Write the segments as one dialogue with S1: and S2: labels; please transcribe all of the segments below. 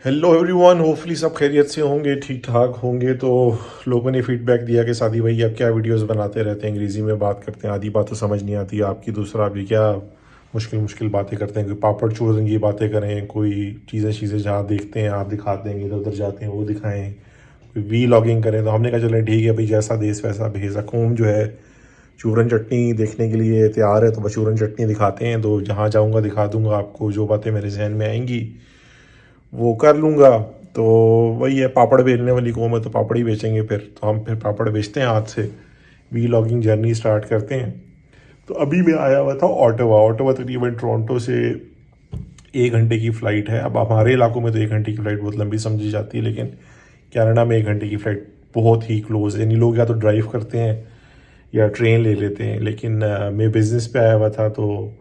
S1: Hello everyone, hopefully सब खैरियत से होंगे, ठीक ठाक होंगे। तो लोगों ने फीडबैक दिया कि सादी भाई आप क्या वीडियोस बनाते रहते हैं, अंग्रेज़ी में बात करते हैं, आधी बात तो समझ नहीं आती आपकी। दूसरा भी क्या मुश्किल मुश्किल बातें करते हैं, कोई पापड़ चूरन की बातें करें, कोई चीज़ें जहाँ देखते हैं आप दिखाते हैं, इधर उधर जाते हैं वो दिखाएं, कोई वी लॉगिंग करें। तो हमने कहा चलें ठीक है भाई, जैसा देश वैसा भेज। अकूम जो है चूरन चटनी देखने के लिए तैयार है, तो बस चूरन चटनी दिखाते हैं। तो जहाँ जाऊँगा दिखा दूँगा आपको, जो बातें मेरे जहन में आएंगी वो कर लूँगा। तो वही है, पापड़ बेचने वाली कौम है तो पापड़ ही बेचेंगे फिर। तो हम फिर पापड़ बेचते हैं आज से, वी लॉगिंग जर्नी स्टार्ट करते हैं। तो अभी मैं आया हुआ था ऑटोवा। ऑटोवा तकरीबन टोरंटो से 1 घंटे की फ़्लाइट है। अब हमारे इलाकों में तो 1 घंटे की फ़्लाइट बहुत लंबी समझी जाती है, लेकिन कनाडा में 1 घंटे की फ़्लाइट बहुत ही क्लोज है। यानी लोग या तो ड्राइव करते हैं या ट्रेन ले लेते हैं। लेकिन मैं बिज़नेस पे आया हुआ था, तो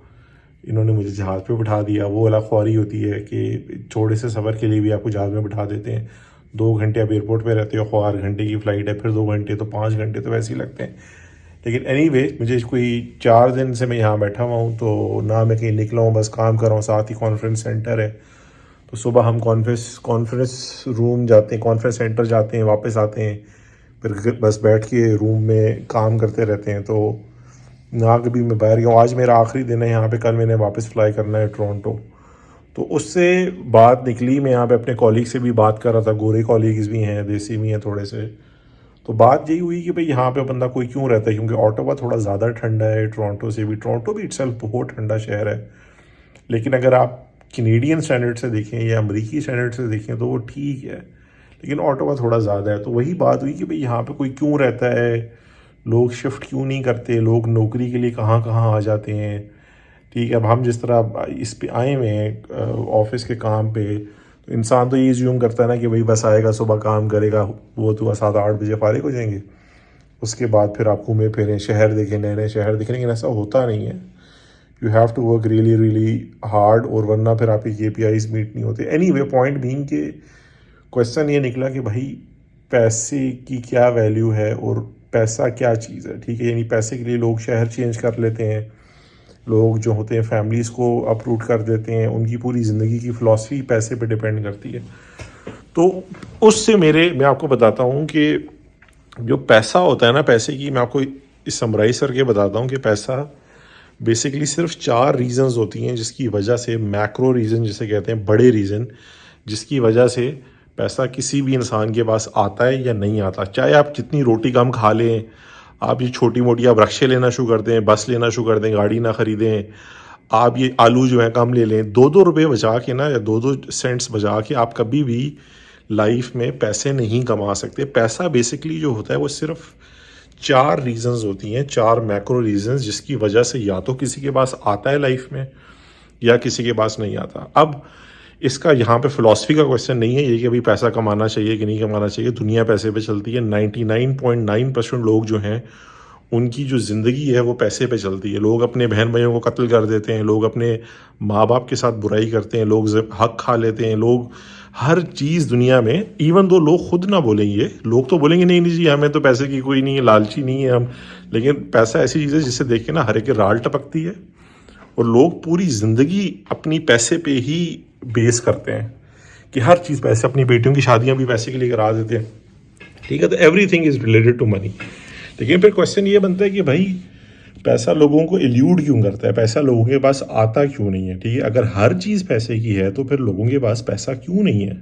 S1: इन्होंने मुझे जहाज़ पे बिठा दिया। वो अलग ख्वारी होती है कि छोटे से सफ़र के लिए भी आपको जहाज़ में बिठा देते हैं। 2 घंटे आप एयरपोर्ट पे रहते हो, ख्वार घंटे की फ़्लाइट है, फिर 2 घंटे, तो 5 घंटे तो वैसे ही लगते हैं। लेकिन एनीवे मुझे कोई 4 दिन से मैं यहाँ बैठा हुआ हूँ, तो ना मैं कहीं निकला हूँ, बस काम कर रहा हूँ। साथ ही कॉन्फ्रेंस सेंटर है, तो सुबह हम कॉन्फ्रेंस रूम जाते हैं, कॉन्फ्रेंस सेंटर जाते हैं, वापस आते हैं, फिर बस बैठ के रूम में काम करते रहते हैं। तो ना कभी मैं बाहर गया हूँ। आज मेरा आखिरी दिन है यहाँ पे, कल मैंने वापस फ्लाई करना है टोरंटो। तो उससे बात निकली, मैं यहाँ पे अपने कॉलीग से भी बात कर रहा था, गोरे कॉलीग्स भी हैं, देसी भी हैं थोड़े से। तो बात यही हुई कि भाई यहाँ पे बंदा कोई क्यों रहता है, क्योंकि ऑटोवा थोड़ा ज़्यादा ठंडा है टोरंटो से भी। टोरंटो भी इटसेल्फ बहुत ठंडा शहर है, लेकिन अगर आप कैनेडियन स्टैंडर्ड से देखें या अमेरिकी स्टैंडर्ड से देखें तो वो ठीक है, लेकिन ऑटोवा थोड़ा ज़्यादा है। तो वही बात हुई कि भाई यहाँ पे कोई क्यों रहता है, लोग शिफ्ट क्यों नहीं करते, लोग नौकरी के लिए कहाँ कहाँ आ जाते हैं। ठीक है, अब हम जिस तरह इस पे आए हुए हैं ऑफिस के काम पे, तो इंसान तो ये ज्यूम करता है ना कि भाई बस आएगा, सुबह काम करेगा, वो तो 7-8 बजे फारिग हो जाएंगे। उसके बाद फिर आप घूमें फिरें, शहर देखें, नए नए शहर देखें, लेकिन ऐसा होता नहीं है। You have to work really really hard, और वरना फिर आपकी KPIs मीट नहीं होते। एनीवे पॉइंट बीइंग के क्वेश्चन ये निकला कि भाई पैसे की क्या वैल्यू है और पैसा क्या चीज़ है। ठीक है, यानी पैसे के लिए लोग शहर चेंज कर लेते हैं, लोग जो होते हैं फैमिलीज़ को अपरूट कर देते हैं, उनकी पूरी ज़िंदगी की फ़िलासफ़ी पैसे पे डिपेंड करती है। तो उससे मैं आपको बताता हूँ कि जो पैसा होता है ना, पैसे की मैं आपको इस समराइज करके बताता हूँ कि पैसा बेसिकली सिर्फ 4 रीज़न्स होती हैं जिसकी वजह से, मैक्रो रीज़न जिसे कहते हैं, बड़े रीज़न जिसकी वजह से पैसा किसी भी इंसान के पास आता है या नहीं आता। चाहे आप जितनी रोटी कम खा लें, आप ये छोटी मोटी आप रक्शे लेना शुरू कर दें, बस लेना शुरू कर दें, गाड़ी ना ख़रीदें, आप ये आलू जो है कम ले लें, 2-2 रुपये बचा के ना, या 2-2 सेंट्स बचा के आप कभी भी लाइफ में पैसे नहीं कमा सकते। पैसा बेसिकली जो होता है वो सिर्फ 4 रीज़न्स होती हैं, 4 मैक्रो रीज़न्स जिसकी वजह से या तो किसी के पास आता है लाइफ में या किसी के पास नहीं आता। अब इसका यहाँ पे फ़िलासफ़ी का क्वेश्चन नहीं है ये कि भाई पैसा कमाना चाहिए कि नहीं कमाना चाहिए। दुनिया पैसे पे चलती है। 99.9% लोग जो हैं उनकी जो ज़िंदगी है वो पैसे पे चलती है। लोग अपने बहन भाइयों को कत्ल कर देते हैं, लोग अपने माँ बाप के साथ बुराई करते हैं, लोग हक खा लेते हैं, लोग हर चीज़ दुनिया में, इवन दो लोग खुद ना बोलेंगे, लोग तो बोलेंगे नहीं नहीं जी हमें तो पैसे की कोई नहीं है, लालची नहीं है हम। लेकिन पैसा ऐसी चीज़ है जिसे देख के ना हर एक की राल टपकती है, और लोग पूरी ज़िंदगी अपनी पैसे पे ही बेस करते हैं कि हर चीज़ पैसे, अपनी बेटियों की शादियां भी पैसे के लिए करा देते हैं। ठीक है, तो everything is related to money. लेकिन फिर क्वेश्चन ये बनता है कि भाई पैसा लोगों को एल्यूड क्यों करता है, पैसा लोगों के पास आता क्यों नहीं है। ठीक है, अगर हर चीज़ पैसे की है तो फिर लोगों के पास पैसा क्यों नहीं है।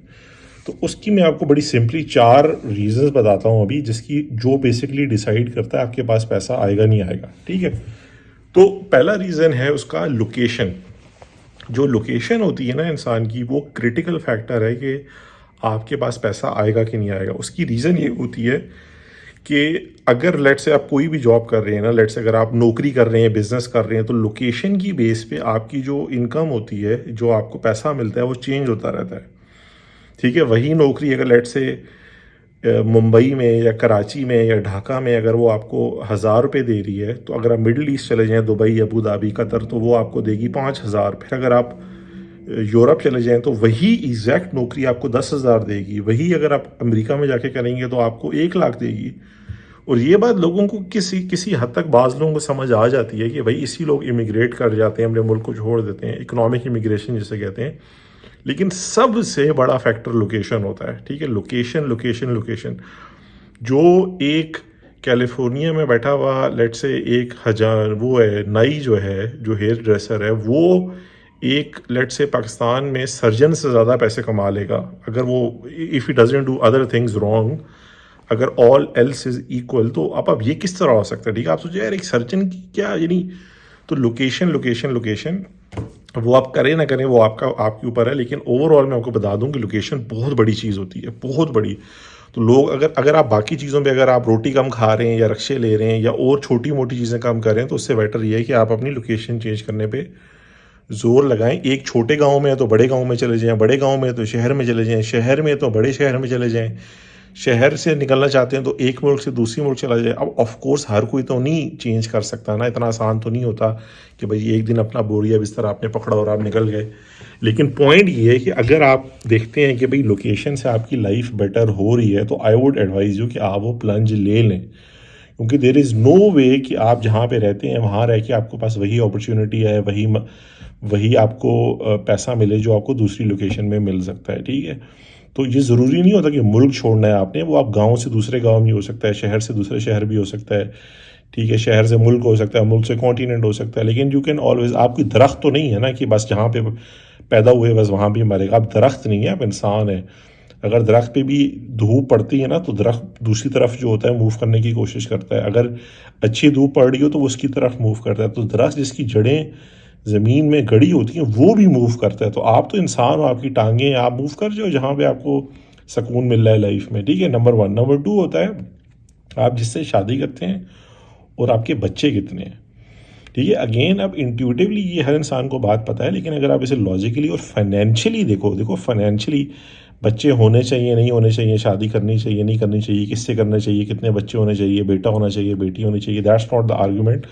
S1: तो उसकी मैं आपको बड़ी सिंपली 4 रीजंस बताता हूँ अभी, जिसकी जो बेसिकली डिसाइड करता है आपके पास पैसा आएगा नहीं आएगा। ठीक है, तो पहला रीज़न है उसका लोकेशन। जो लोकेशन होती है ना इंसान की, वो क्रिटिकल फैक्टर है कि आपके पास पैसा आएगा कि नहीं आएगा। उसकी रीज़न ये होती है कि अगर लेट से आप कोई भी जॉब कर रहे हैं ना, लेट से अगर आप नौकरी कर रहे हैं, बिजनेस कर रहे हैं, तो लोकेशन की बेस पे आपकी जो इनकम होती है, जो आपको पैसा मिलता है, वो चेंज होता रहता है। ठीक है, वही नौकरी अगर लेट से मुंबई में या कराची में या ढाका में अगर वो आपको 1000 रुपये दे रही है, तो अगर आप मिडल ईस्ट चले जाएँ, दुबई, अबू धाबी, कतर, तो वो आपको देगी 5000। फिर अगर आप यूरोप चले जाएं तो वही एग्जैक्ट नौकरी आपको 10,000 देगी। वही अगर आप अमेरिका में जाके करेंगे तो आपको 1 लाख देगी। और ये बात लोगों को किसी किसी हद तक, बाज़ लोगों को समझ आ जाती है कि भाई इसी लोग इमिग्रेट कर जाते हैं, अपने मुल्क को छोड़ देते हैं, इकोनॉमिक इमिग्रेशन जिसे कहते हैं, लेकिन सबसे बड़ा फैक्टर लोकेशन होता है, ठीक है। Location location location. जो एक कैलिफोर्निया में बैठा हुआ लेट से 1,000 वो है नाई जो है, जो हेयर ड्रेसर है, वो एक लेट से पाकिस्तान में सर्जन से ज़्यादा पैसे कमा लेगा अगर वो, if he doesn't do other things wrong, अगर ऑल एल्स इज इक्वल। तो अब ये किस तरह हो सकता है, ठीक है। आप सोचो यार एक सर्जन की क्या यानी, तो लोकेशन लोकेशन लोकेशन, वो आप करें ना करें वो आपके ऊपर है, लेकिन ओवरऑल मैं आपको बता दूं कि लोकेशन बहुत बड़ी चीज़ होती है, बहुत बड़ी। तो लोग अगर अगर आप बाकी चीज़ों पे, अगर आप रोटी कम खा रहे हैं या रक्शे ले रहे हैं या और छोटी मोटी चीज़ें कम कर रहे हैं, तो उससे बेटर ये है कि आप अपनी लोकेशन चेंज करने पे जोर लगाएं। एक छोटे गांव में है तो बड़े गांव में चले जाएं, बड़े गांव में है तो शहर में चले जाएं, शहर में है तो बड़े शहर में चले जाएं, शहर से निकलना चाहते हैं तो एक मुल्क से दूसरी मुल्क चला जाए। अब ऑफ कोर्स हर कोई तो नहीं चेंज कर सकता ना, इतना आसान तो नहीं होता कि भाई एक दिन अपना बोरिया बिस्तर आपने पकड़ा और आप निकल गए। लेकिन पॉइंट ये है कि अगर आप देखते हैं कि भाई लोकेशन से आपकी लाइफ बेटर हो रही है, तो आई वुड एडवाइज यू कि आप वो प्लंज ले लें, क्योंकि देर इज़ नो वे कि आप जहाँ पे रहते हैं वहाँ रह के आपके पास वही अपॉर्चुनिटी है, वही आपको पैसा मिले जो आपको दूसरी लोकेशन में मिल सकता है, ठीक है। तो ये ज़रूरी नहीं होता कि मुल्क छोड़ना है आपने, वो आप गांव से दूसरे गांव भी हो सकता है, शहर से दूसरे शहर भी हो सकता है, ठीक है। शहर से मुल्क हो सकता है, मुल्क से कॉन्टिनेंट हो सकता है, लेकिन यू कैन ऑलवेज, आपकी दरख्त तो नहीं है ना कि बस जहाँ पे पैदा हुए बस वहाँ भी मरेगा। आप दरख्त नहीं है, आप इंसान है। अगर दरख्त पे भी धूप पड़ती है ना, तो दरख्त दूसरी तरफ जो होता है मूव करने की कोशिश करता है। अगर अच्छी धूप पड़ रही हो तो वो उसकी तरफ मूव करता है। तो दरख्त जिसकी जड़ें ज़मीन में गड़ी होती हैं वो भी मूव करता है। तो आप तो इंसान हो, आपकी टांगें, आप मूव कर जाओ जहाँ पे आपको सुकून मिल रहा है लाइफ में, ठीक है। नंबर 1। नंबर 2 होता है आप जिससे शादी करते हैं और आपके बच्चे कितने हैं, ठीक है। अगेन अब इंट्यूटिवली ये हर इंसान को बात पता है, लेकिन अगर आप इसे लॉजिकली और फाइनेंशियली देखो फाइनेंशियली बच्चे होने चाहिए नहीं होने चाहिए, शादी करनी चाहिए नहीं करनी चाहिए, किससे करना चाहिए, कितने बच्चे होने चाहिए, बेटा होना चाहिए बेटी होनी चाहिए, that's not the argument.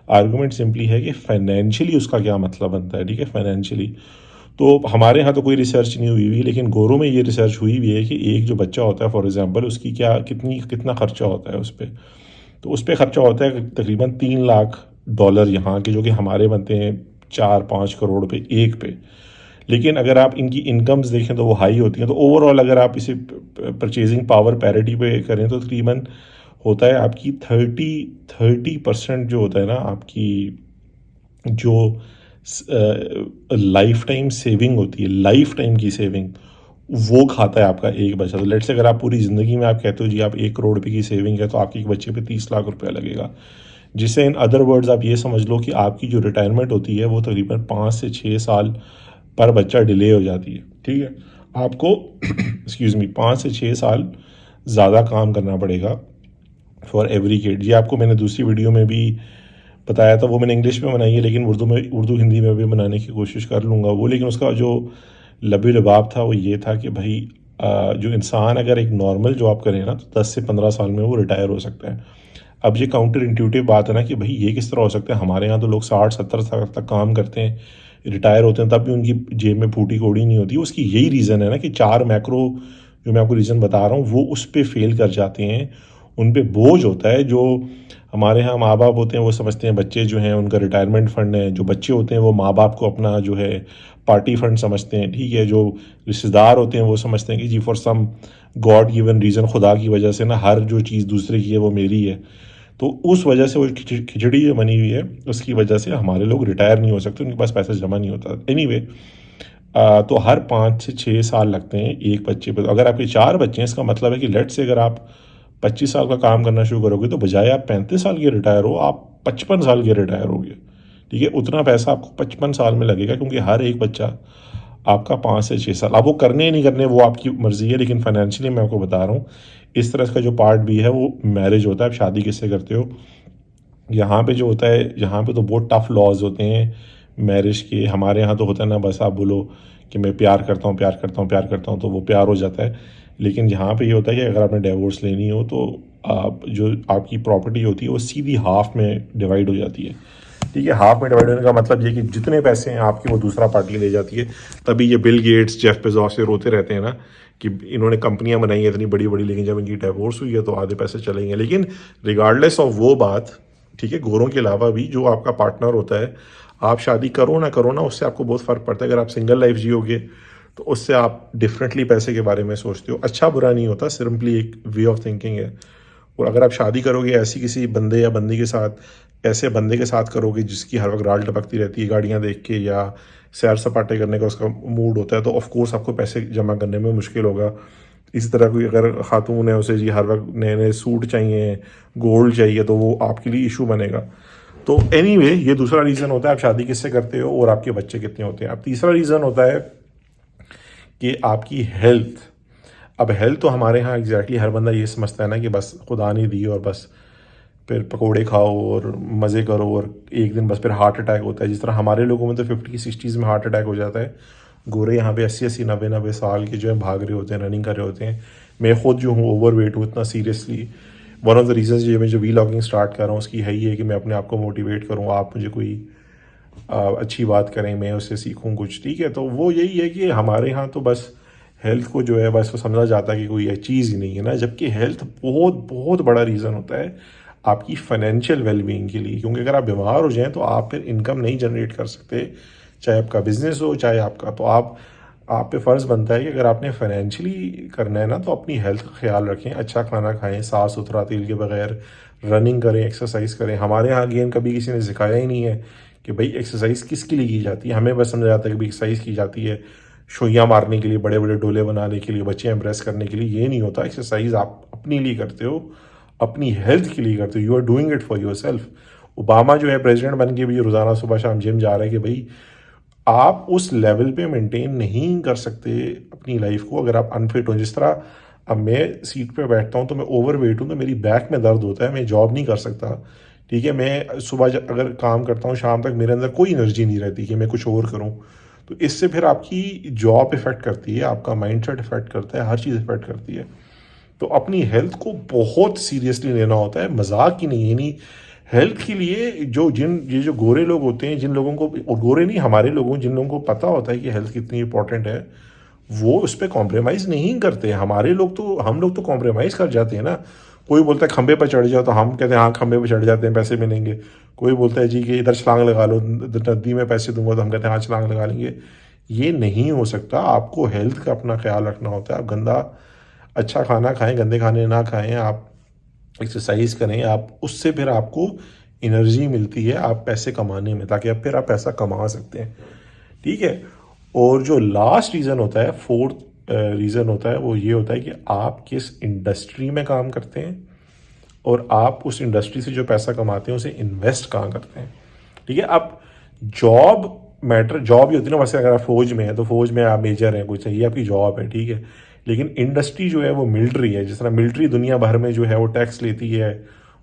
S1: Argument simply है कि फाइनेंशियली उसका क्या मतलब बनता है, ठीक है। फाइनेंशियली तो हमारे यहाँ तो कोई रिसर्च नहीं हुई हुई, लेकिन गोरों में ये रिसर्च हुई हुई है कि एक जो बच्चा होता है फॉर एग्जांपल, उसकी कितना खर्चा होता है उस पर। तो उस पर खर्चा होता है तकरीबन $3 लाख यहाँ के, जो कि हमारे बनते हैं 4-5 करोड़ पे एक पे। लेकिन अगर आप इनकी इनकम्स देखें तो वो हाई होती हैं। तो ओवरऑल अगर आप इसे परचेजिंग पावर पैरिटी पे करें तो तकरीबन होता है आपकी 30% जो होता है ना आपकी, जो लाइफ टाइम सेविंग होती है, लाइफ टाइम की सेविंग, वो खाता है आपका एक बच्चा। तो लेट से अगर आप पूरी ज़िंदगी में आप कहते हो जी आप 1 करोड़ रुपए की सेविंग है, तो आपके एक बच्चे पे 30 लाख रुपया लगेगा। जिससे इन अदर वर्ड्स आप ये समझ लो कि आपकी जो रिटायरमेंट होती है वो तकरीबन 5 से 6 साल पर बच्चा डिले हो जाती है, ठीक है। आपको एक्सक्यूज़ मी 5 से 6 साल ज़्यादा काम करना पड़ेगा फॉर एवरी किड। ये आपको मैंने दूसरी वीडियो में भी बताया था, वो मैंने इंग्लिश में बनाई है, लेकिन उर्दू हिंदी में भी बनाने की कोशिश कर लूँगा वो। लेकिन उसका जो लबी लबाब था वो ये था कि भाई जो इंसान अगर एक नॉर्मल जॉब करे ना तो 10 से 15 साल में वो रिटायर हो सकता है। अब ये काउंटर इंट्यूटिव बात है ना कि भाई ये किस तरह हो सकता है। हमारे यहाँ तो लोग 60-70 साल तक काम करते हैं, रिटायर होते हैं, तब भी उनकी जेब में फूटी कौड़ी नहीं होती। उसकी यही रीज़न है ना कि 4 मैक्रो जो मैं आपको रीज़न बता रहा हूँ वो उस पर फेल कर जाते हैं, उन पर बोझ होता है। जो हमारे यहाँ माँ बाप होते हैं वो समझते हैं बच्चे जो हैं उनका रिटायरमेंट फ़ंड है, जो बच्चे होते हैं वो माँ बाप को अपना जो है पार्टी फंड समझते हैं, ठीक है। जो रिश्तेदार होते हैं वो समझते हैं कि जी for some god given reason, खुदा की वजह से ना हर जो चीज़ दूसरे की है वो मेरी है। तो उस वजह से वो खिचड़ी जो बनी हुई है उसकी वजह से हमारे लोग रिटायर नहीं हो सकते, उनके पास पैसा जमा नहीं होता। एनीवे तो हर 5 से 6 साल लगते हैं एक बच्चे पर। अगर आपके 4 बच्चे हैं, इसका मतलब है कि लेट से अगर आप 25 साल का काम करना शुरू करोगे तो बजाय आप 35 साल के रिटायर हो, आप 55 साल के रिटायर होगे, ठीक है। उतना पैसा आपको 55 साल में लगेगा, क्योंकि हर एक बच्चा आपका 5 से 6 साल, अब वो करने नहीं करने वो आपकी मर्ज़ी है, लेकिन फाइनेंशियली मैं आपको बता रहा हूँ इस तरह का जो पार्ट भी है वो मैरिज होता है। आप शादी किससे करते हो, यहाँ पे जो होता है, यहाँ पे तो बहुत टफ लॉज होते हैं मैरिज के। हमारे यहाँ तो होता है ना, बस आप बोलो कि मैं प्यार करता हूँ प्यार करता हूँ प्यार करता हूँ तो वो प्यार हो जाता है। लेकिन यहाँ पे ये होता है कि अगर आपने डिवोर्स लेनी हो तो आप जो आपकी प्रॉपर्टी होती है वो सीधी हाफ में डिवाइड हो जाती है, ठीक है। हाफ में डिवाइड होने का मतलब ये कि जितने पैसे हैं आपके वो दूसरा पार्टी ले जाती है। तभी ये बिल गेट्स, जेफ बेजोस से रोते रहते हैं ना कि इन्होंने कंपनियां बनाई हैं इतनी बड़ी बड़ी, लेकिन जब इनकी डिवोर्स हुई है तो आधे पैसे चलेंगे। लेकिन रिगार्डलेस ऑफ वो बात, ठीक है, गोरों के अलावा भी जो आपका पार्टनर होता है, आप शादी करो ना उससे आपको बहुत फ़र्क पड़ता है। अगर आप सिंगल लाइफ जियोगे तो उससे आप डिफरेंटली पैसे के बारे में सोचते हो। अच्छा बुरा नहीं होता, सिंपली एक वे ऑफ थिंकिंग है। और अगर आप शादी करोगे ऐसी किसी बंदे या बंदी के साथ, ऐसे बंदे के साथ करोगे जिसकी हर वक्त राल टपकती रहती है गाड़ियाँ देख के, या सैर सपाटे करने का उसका मूड होता है, तो ऑफ कोर्स आपको पैसे जमा करने में मुश्किल होगा। इसी तरह कोई अगर खातून है, उसे जी हर वक्त नए नए सूट चाहिए, गोल्ड चाहिए, तो वो आपके लिए इशू बनेगा। तो एनीवे ये दूसरा रीज़न होता है आप शादी किससे करते हो और आपके बच्चे कितने होते हैं। अब तीसरा रीज़न होता है कि आपकी हेल्थ। अब हेल्थ तो हमारे यहाँ एग्जैक्टली हर बंदा ये समझता है ना कि बस खुदा ने दी और बस फिर पकोड़े खाओ और मज़े करो और एक दिन बस फिर हार्ट अटैक होता है। जिस तरह हमारे लोगों में तो 50-60s में हार्ट अटैक हो जाता है, गोरे यहाँ पे 80-80 90-90 साल के जो है भाग रहे होते हैं, रनिंग कर रहे होते हैं। मैं खुद जो हूँ ओवर वेट हूँ इतना seriously. One of the reasons जो मैं जो वीलॉगिंग स्टार्ट कर रहा हूँ उसकी है ही है कि मैं अपने आप को मोटिवेट करूँ, आप मुझे कोई अच्छी बात करें, मैं उससे सीखूँ कुछ, ठीक है। तो वो यही है कि हमारे यहाँ तो बस हेल्थ को जो है बस वो समझा जाता है कि कोई चीज़ ही नहीं है ना, जबकि हेल्थ बहुत बहुत बड़ा रीज़न होता है आपकी फाइनेंशियल वेलबींग के लिए। क्योंकि अगर आप बीमार हो जाएं तो आप फिर इनकम नहीं जनरेट कर सकते, चाहे आपका बिजनेस हो चाहे आपका। तो आप पे फ़र्ज़ बनता है कि अगर आपने फाइनेंशियली करना है ना तो अपनी हेल्थ का ख्याल रखें, अच्छा खाना खाएं, साफ़ सुथरा तेल के बगैर, रनिंग करें, एक्सरसाइज करें। हमारे यहाँ अगेन कभी किसी ने सिखाया ही नहीं है कि भाई एक्सरसाइज किसके लिए की जाती है। हमें बस समझा जाता है कि भाई एक्सरसाइज की जाती है शोइयाँ मारने के लिए, बड़े बड़े डोले बनाने के लिए, बच्चे इम्प्रेस करने के लिए। ये नहीं होता, एक्सरसाइज आप अपने लिए करते हो, अपनी हेल्थ के लिए करते हो, you are doing it for yourself. Obama जो है प्रेसिडेंट बन के भी रोज़ाना सुबह शाम जिम जा रहा है कि भाई आप उस लेवल पे मेंटेन नहीं कर सकते अपनी लाइफ को अगर आप अनफिट हो। जिस तरह अब मैं सीट पे बैठता हूँ तो मैं ओवर वेट हूँ तो मेरी बैक में दर्द होता है, मैं जॉब नहीं कर सकता, ठीक है। मैं सुबह अगर काम करता हूँ शाम तक मेरे अंदर कोई एनर्जी नहीं रहती कि मैं कुछ और करूँ। तो इससे फिर आपकी जॉब इफ़ेक्ट करती है, आपका माइंडसेट इफ़ेक्ट करता है, हर चीज़ इफ़ेक्ट करती है। तो अपनी हेल्थ को बहुत सीरियसली लेना होता है, मजाक की नहीं है। नहीं, हेल्थ के लिए ये जो गोरे लोग होते हैं, जिन लोगों को, और गोरे नहीं हमारे लोगों, जिन लोगों को पता होता है कि हेल्थ कितनी इंपॉर्टेंट है, वो उस पर कॉम्प्रोमाइज़ नहीं करते। हमारे लोग तो, हम लोग तो कॉम्प्रोमाइज़ कर जाते हैं ना। कोई बोलता है खंबे पर चढ़ जाओ तो हम कहते हैं हाँ खंबे पर चढ़ जाते हैं, पैसे मिलेंगे। कोई बोलता है जी कि इधर छलांग लगा लो, नदी में पैसे दूंगा, तो हम कहते हैं हाँ छलांग लगा लेंगे। ये नहीं हो सकता। आपको हेल्थ का अपना ख्याल रखना होता है। आप अच्छा खाना खाएं, गंदे खाने ना खाएं, आप एक्सरसाइज करें, आप उससे फिर आपको एनर्जी मिलती है आप पैसे कमाने में, ताकि आप फिर आप पैसा कमा सकते हैं, ठीक है। और जो लास्ट रीज़न होता है, फोर्थ रीज़न होता है, वो ये होता है कि आप किस इंडस्ट्री में काम करते हैं और आप उस इंडस्ट्री से जो पैसा कमाते हैं उसे इन्वेस्ट कहाँ करते हैं, ठीक है। अब जॉब ही होती है ना, वैसे अगर आप फौज में हैं तो फौज में आप मेजर हैं, कुछ चाहिए, आपकी जॉब है, ठीक है। लेकिन इंडस्ट्री जो है वो मिलिट्री है। जिस तरह मिलिट्री दुनिया भर में जो है वो टैक्स लेती है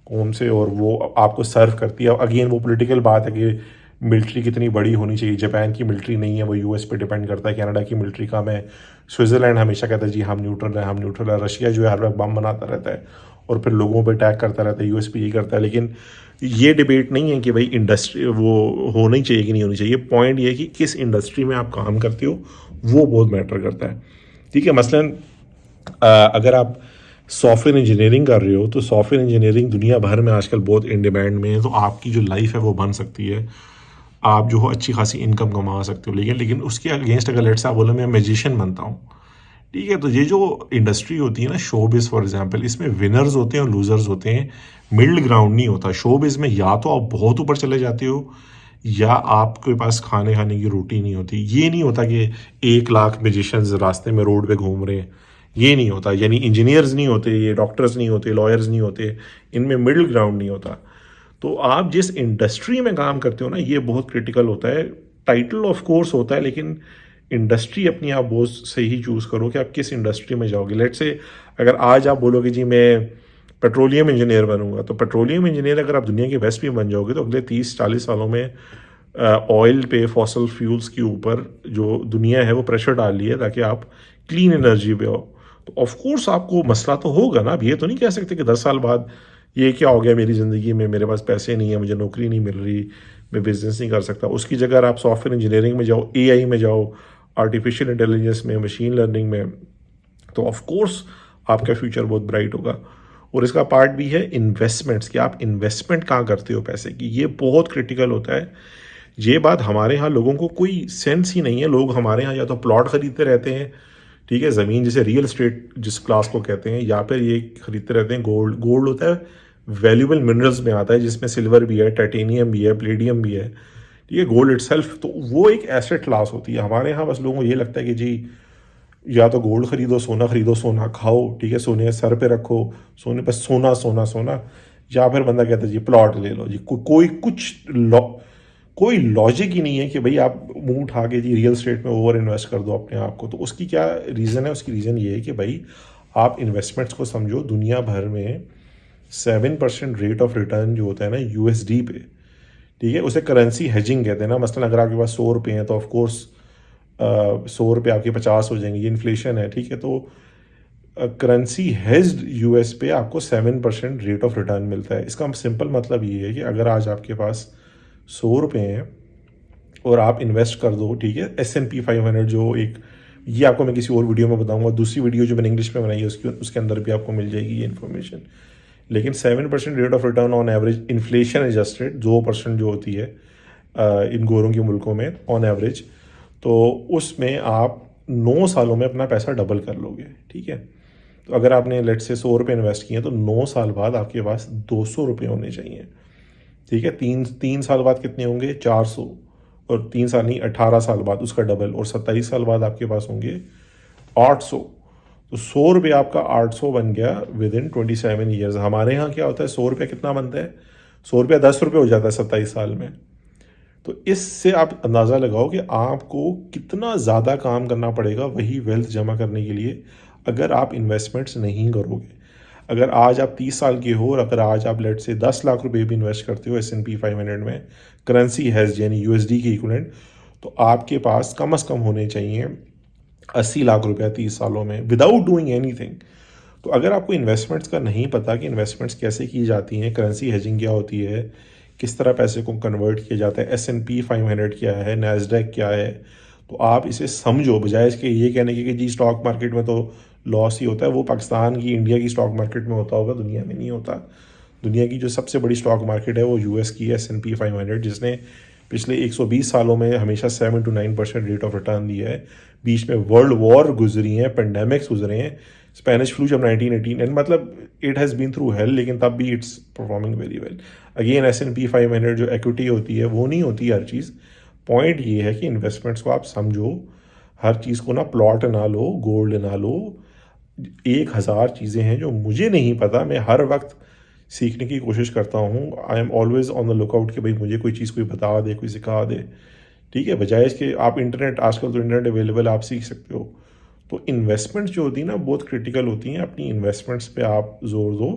S1: कौम से और वो आपको सर्व करती है। अगेन वो पॉलिटिकल बात है कि मिलिट्री कितनी बड़ी होनी चाहिए। जापान की मिलिट्री नहीं है, वो यूएस पे डिपेंड करता है। कनाडा की मिलिट्री कम है। स्विट्ज़रलैंड हमेशा कहता है जी हम न्यूट्रल है, हम न्यूट्रल है। रशिया जो है हर वक्त बम बनाता रहता है और फिर लोगों पर अटैक करता रहता है। यूएस पे यही करता है। लेकिन ये डिबेट नहीं है कि भाई इंडस्ट्री वो होनी चाहिए कि नहीं होनी चाहिए। पॉइंट ये है कि किस इंडस्ट्री में आप काम करते हो वो बहुत मैटर करता है, ठीक है। मसलन अगर आप सॉफ्टवेयर इंजीनियरिंग कर रहे हो तो सॉफ्टवेयर इंजीनियरिंग दुनिया भर में आजकल बहुत इन डिमांड में है। तो आपकी जो लाइफ है वो बन सकती है, आप जो हो अच्छी खासी इनकम कमा सकते हो। लेकिन उसके अगेंस्ट अगर लेट्स आप बोलो मैं मैजिशियन बनता हूँ, ठीक है। तो ये जो इंडस्ट्री होती है ना, शोबिज़ फॉर एग्जांपल, इसमें विनर्स होते हैं और लूजर्स होते हैं, मिडिल ग्राउंड नहीं होता। शोबिज़ में या तो आप बहुत ऊपर चले जाते हो या आपके पास खाने की रोटी नहीं होती। ये नहीं होता कि 1 लाख मैजिशियंस रास्ते में रोड पे घूम रहे हैं, ये नहीं होता। यानी इंजीनियर्स नहीं होते, ये डॉक्टर्स नहीं होते, लॉयर्स नहीं होते, इनमें मिडिल ग्राउंड नहीं होता। तो आप जिस इंडस्ट्री में काम करते हो ना, ये बहुत क्रिटिकल होता है। टाइटल ऑफ कोर्स होता है लेकिन इंडस्ट्री अपनी आप बहुत सही चूज़ करो कि आप किस इंडस्ट्री में जाओगे। लेट्स से अगर आज आप बोलोगे जी मैं पेट्रोलियम इंजीनियर बनूंगा, तो पेट्रोलियम इंजीनियर अगर आप दुनिया के बेस्ट भी बन जाओगे तो अगले 30-40 सालों में ऑयल पे, फॉसल फ्यूल्स के ऊपर जो दुनिया है वो प्रेशर डाल रही है ताकि आप क्लीन एनर्जी पे हो। तो ऑफ कोर्स आपको मसला तो होगा ना। अब ये तो नहीं कह सकते कि 10 साल बाद ये क्या हो गया मेरी ज़िंदगी में, मेरे पास पैसे नहीं है, मुझे नौकरी नहीं मिल रही, मैं बिजनेस नहीं कर सकता। उसकी जगह आप सॉफ्टवेयर इंजीनियरिंग में जाओ, एआई में जाओ, आर्टिफिशियल इंटेलिजेंस में, मशीन लर्निंग में, तो ऑफ कोर्स आपका फ्यूचर बहुत ब्राइट होगा। और इसका पार्ट भी है इन्वेस्टमेंट्स, कि आप इन्वेस्टमेंट कहाँ करते हो पैसे की, ये बहुत क्रिटिकल होता है। ये बात हमारे यहाँ लोगों को कोई सेंस ही नहीं है। लोग हमारे यहाँ या तो प्लॉट खरीदते रहते हैं, ठीक है, ज़मीन जैसे रियल एस्टेट जिस क्लास को कहते हैं, या फिर ये खरीदते रहते हैं गोल्ड। गोल्ड होता है वैल्यूबल मिनरल्स में आता है, जिसमें सिल्वर भी है, टाइटेनियम भी है, प्लेडियम भी है, ठीक है, गोल्ड इटसेल्फ। तो वो एक एसेट क्लास होती है। हमारे यहाँ बस लोगों को ये लगता है कि जी या तो गोल्ड खरीदो, सोना खरीदो, सोना खाओ, ठीक है, सोने सर पे रखो, सोने बस सोना सोना सोना। या फिर बंदा कहता है जी प्लॉट ले लो जी। कोई लॉजिक ही नहीं है कि भाई आप मुंह उठा के जी रियल एस्टेट में ओवर इन्वेस्ट कर दो अपने आप को। तो उसकी क्या रीज़न है? उसकी रीज़न ये है कि भाई आप इन्वेस्टमेंट्स को समझो। दुनिया भर में 7% रेट ऑफ रिटर्न जो होता है ना यूएसडी पे, ठीक है, उसे करेंसी हेजिंग कहते हैं ना। मसलन अगर आपके पास 100 रुपये हैं तो ऑफकोर्स 100 रुपये आपके 50 हो जाएंगे, ये इन्फ्लेशन है, ठीक है। तो करेंसी हेज्ड यूएस पे आपको 7% रेट ऑफ रिटर्न मिलता है। इसका सिंपल मतलब ये है कि अगर आज आपके पास 100 रुपये हैं और आप इन्वेस्ट कर दो, ठीक है, S&P 500 जो एक, ये आपको मैं किसी और वीडियो में बताऊंगा, दूसरी वीडियो जो मैंने इंग्लिश में बनाई है उसके अंदर भी आपको मिल जाएगी ये इन्फॉर्मेशन। लेकिन 7% rate of return on average, inflation adjusted 2% जो होती है इन गोरों के मुल्कों में ऑन एवरेज, तो उसमें आप 9 सालों में अपना पैसा डबल कर लोगे, ठीक है। तो अगर आपने लेट से 100 रुपये इन्वेस्ट किए तो 9 साल बाद आपके पास 200 रुपये होने चाहिए, ठीक है। तीन साल बाद कितने होंगे? 400। और 3 साल नहीं, 18 साल बाद उसका डबल, और 27 साल बाद आपके पास होंगे 800। तो 100 रुपये आपका 800 बन गया विद इन 27 ईयर्स। हमारे यहाँ क्या होता है, 100 रुपये कितना बनता है? 100 रुपया 10 रुपये हो जाता है 27 साल में। तो इससे आप अंदाज़ा लगाओ कि आपको कितना ज़्यादा काम करना पड़ेगा वही वेल्थ जमा करने के लिए, अगर आप इन्वेस्टमेंट्स नहीं करोगे। अगर आज आप 30 साल के हो और अगर आज आप लेट से 10 लाख रुपए भी इन्वेस्ट करते हो S&P 500 में, करेंसी हैज़ यानी यूएसडी के इक्विवेलेंट, तो आपके पास कम से कम होने चाहिए 80 लाख रुपया 30 सालों में विदाउट डूइंग एनीथिंग। तो अगर आपको इन्वेस्टमेंट्स का नहीं पता कि इन्वेस्टमेंट्स कैसे की जाती हैं, करेंसी हेजिंग क्या होती है, किस तरह पैसे को कन्वर्ट किया जाता है, S&P 500 क्या है, नैस्डैक क्या है, तो आप इसे समझो। बजाय इसके ये कहने के कि जी स्टॉक मार्केट में तो लॉस ही होता है, वो पाकिस्तान की, इंडिया की स्टॉक मार्केट में होता होगा, दुनिया में नहीं होता। दुनिया की जो सबसे बड़ी स्टॉक मार्केट है वो यूएस की है, S&P 500, जिसने पिछले 120 सालों में हमेशा 7 to 9% रेट ऑफ रिटर्न दिया है। बीच में वर्ल्ड वॉर गुजरी हैं, पेंडेमिक्स गुजरे हैं, स्पेनिश फ्लू जब 1918, एंड मतलब it has been through hell, लेकिन तब भी it's performing very well. Again S&P 500 जो इक्विटी होती है वो नहीं होती हर चीज़। पॉइंट ये है कि इन्वेस्टमेंट्स को आप समझो, हर चीज़ को ना प्लॉट ना लो, गोल्ड ना लो। 1000 चीज़ें हैं जो मुझे नहीं पता, मैं हर वक्त सीखने की कोशिश करता हूँ। I am always on the lookout कि भाई मुझे कोई चीज़ कोई बता दे, कोई सिखा दे, ठीक है। बजाय इसके आप इंटरनेट, आजकल तो इंटरनेट अवेलेबल, आप सीख सकते हो। तो इन्वेस्टमेंट्स जो होती है ना बहुत क्रिटिकल होती हैं, अपनी इन्वेस्टमेंट्स पे आप जोर दो।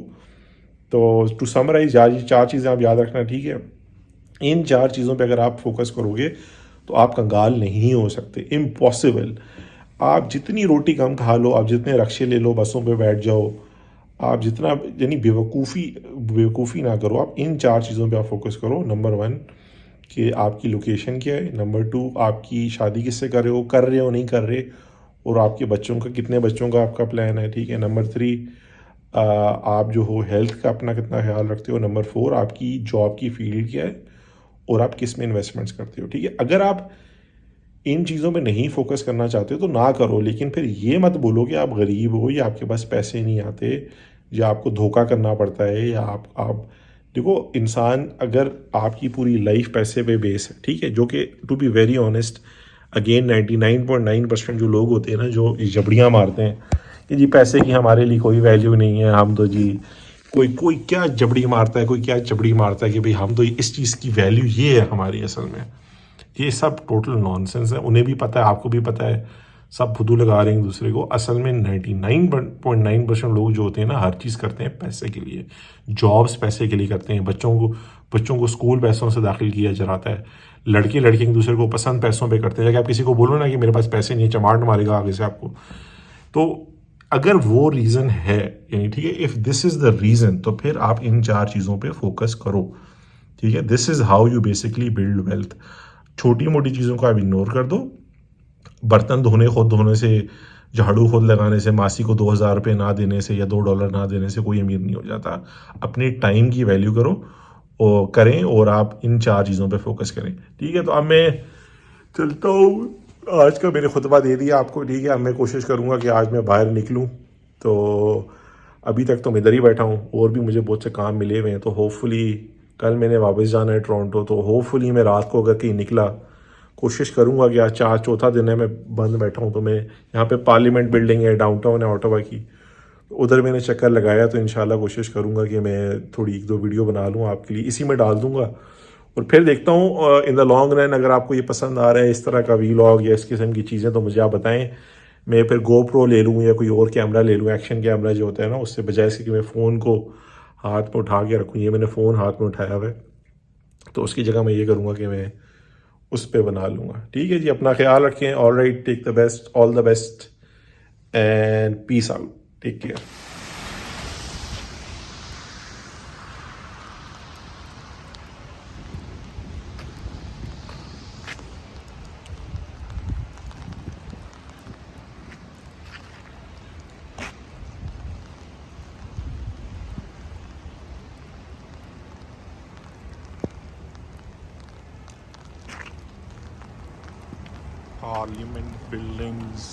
S1: तो टू समराइज यार, 4 चीज़ें आप याद रखना, ठीक है। इन 4 चीज़ों पे अगर आप फोकस करोगे तो आप कंगाल नहीं हो सकते, इम्पॉसिबल। आप जितनी रोटी कम खा लो, आप जितने रक्शे ले लो, बसों पे बैठ जाओ, आप जितना, यानी बेवकूफ़ी ना करो। आप इन 4 चीज़ों पे आप फोकस करो। नंबर 1 कि आपकी लोकेशन क्या है, नंबर 2 आपकी शादी किससे कर रहे हो नहीं कर रहे, और आपके बच्चों का, कितने बच्चों का आपका प्लान है, ठीक है। नंबर 3 आप जो हो हेल्थ का अपना कितना ख्याल रखते हो। नंबर 4 आपकी जॉब की फील्ड क्या है और आप किस में इन्वेस्टमेंट्स करते हो, ठीक है। अगर आप इन चीज़ों पे नहीं फोकस करना चाहते हो तो ना करो, लेकिन फिर ये मत बोलो कि आप गरीब हो या आपके पास पैसे नहीं आते या आपको धोखा करना पड़ता है, या आप देखो, इंसान अगर आपकी पूरी लाइफ पैसे पे बेस है, ठीक है, जो कि to be very honest again 99.9% जो लोग होते हैं ना, जो जबड़ियाँ मारते हैं कि जी पैसे की हमारे लिए कोई वैल्यू नहीं है, हम तो जी कोई क्या जबड़ी मारता है, कोई क्या जबड़ी मारता है कि भाई हम तो इस चीज़ की वैल्यू ये है हमारी। असल में ये सब टोटल नॉनसेंस है। उन्हें भी पता है, आपको भी पता है, सब फुदू लगा रहे हैं एक दूसरे को। असल में 99.9% लोग जो होते हैं ना, हर चीज़ करते हैं पैसे के लिए। जॉब्स पैसे के लिए करते हैं, बच्चों को स्कूल पैसों से दाखिल किया जाता है, लड़के एक दूसरे को पसंद पैसों पे करते हैं। अगर आप किसी को बोलो ना कि मेरे पास पैसे नहीं है, चमाट मारेगा आगे से आपको। तो अगर वो रीज़न है, यानी ठीक है, if this is the reason, तो फिर आप इन 4 चीज़ों पे फोकस करो, ठीक है। This is how you basically build wealth. छोटी मोटी चीज़ों को आप इग्नोर कर दो। बर्तन खुद धोने से, झाड़ू खुद लगाने से, मासी को 2000 रुपये ना देने से या $2 ना देने से कोई अमीर नहीं हो जाता। अपने टाइम की वैल्यू करो वो करें और आप इन 4 चीज़ों पे फोकस करें। ठीक है, तो अब मैं चलता हूँ। आज का मैंने खुतबा दे दिया आपको। ठीक है, अब मैं कोशिश करूँगा कि आज मैं बाहर निकलूँ। तो अभी तक तो मैं इधर ही बैठा हूँ, और भी मुझे बहुत से काम मिले हुए हैं। तो होपफुली कल मैंने वापस जाना है टोरंटो, तो होपफुली मैं रात को अगर कहीं निकला, कोशिश करूँगा कि आज चौथा दिन है मैं बंद बैठा हूँ, तो मैं यहाँ पे पार्लियामेंट बिल्डिंग है डाउनटाउन है ऑटावा की, उधर मैंने चक्कर लगाया। तो इंशाल्लाह कोशिश करूँगा कि मैं थोड़ी 1-2 वीडियो बना लूँ आपके लिए, इसी में डाल दूँगा। और फिर देखता हूँ इन द लॉन्ग रन अगर आपको ये पसंद आ रहा है इस तरह का वीलॉग या इस किस्म की चीज़ें, तो मुझे आप बताएं। मैं फिर गोप्रो ले लूँ या कोई और कैमरा ले लूँ, एक्शन कैमरा जो होता है ना, उससे बजाय से कि मैं फ़ोन को हाथ में उठा के रखूँ। ये मैंने फ़ोन हाथ में उठाया हुआ है, तो उसकी जगह मैं ये करूँगा कि मैं उस पर बना लूँगा। ठीक है जी, अपना ख्याल रखें। All right, take the best, all the best and peace out, take care. Parliament buildings,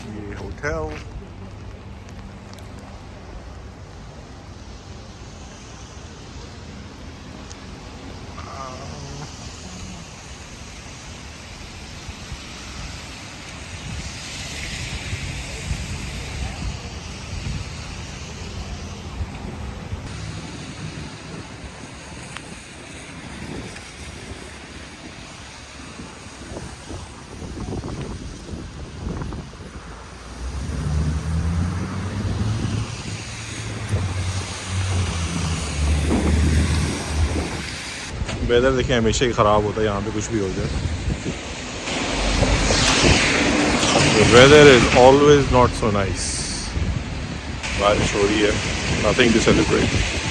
S1: ये होटल, वेदर देखें हमेशा ही ख़राब होता है, यहाँ पे कुछ भी हो जाए। The weather is always not so nice. बारिश हो रही है, nothing to celebrate.